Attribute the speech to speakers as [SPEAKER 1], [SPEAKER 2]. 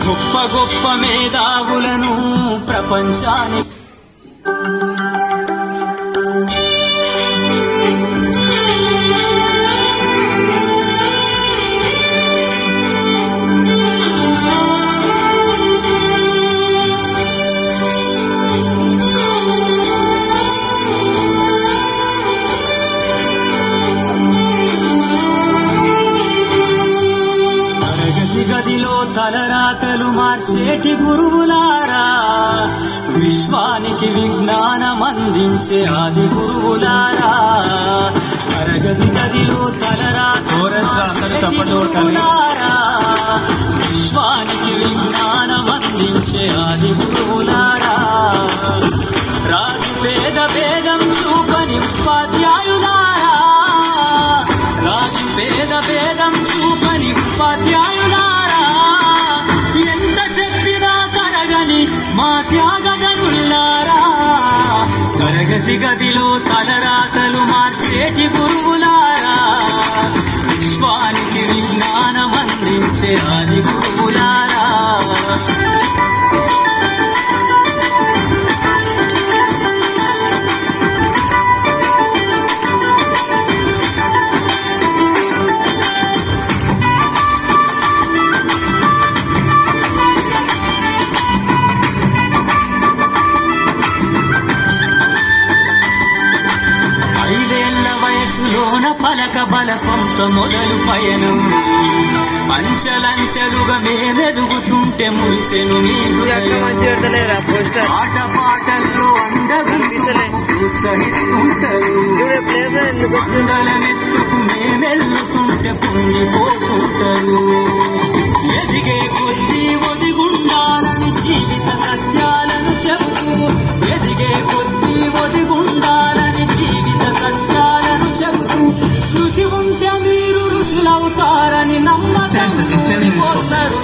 [SPEAKER 1] గొప్ప గొప్ప మేధావులను ప్రపంచానికి గదిలో తలరాతలు మార్చేటి గురువులారా, విశ్వానికి విజ్ఞానం అందించే ఆది గురువులారా, తరగతి గదిలో తలరాతలులారా, విశ్వానికి విజ్ఞానం అందించే ఆది గురువులారా, రాజు పేద భేదం చూపని ఉపాధ్యాయులారా, రాజు పేద భేదం చూపని ఉపాధ్యాయులారా, ఎంత చెప్పినా తరగని మా త్యాగదనులారా, తరగతి గదిలో తలరాతలు మార్చేటి గురువులారా, విశ్వానికి విజ్ఞానం అందించే ఆది గురువులారా. పలక బలపంతో మొదలు పయనం, అంచెలంచెలుగా మేమెదుగుతుంటే మురిసెను ఆట పాటల్లో అందరూ ప్రోత్సహిస్తుంటారు, అందలనెత్తుకు మేమెల్లుతుంటే పొంగిపోతుంటారు, ఎదిగే కొద్దీ ఒదిగుండాలని జీవిత సత్యాలను చెబుతూ, ఎదిగే కొద్దీ ఒదిగుండాలని జీవిత సత్యాలను చెబుతూ, కృషి ఉంటే మీరు ఋషులవుతారని నమ్మకం పోతారు.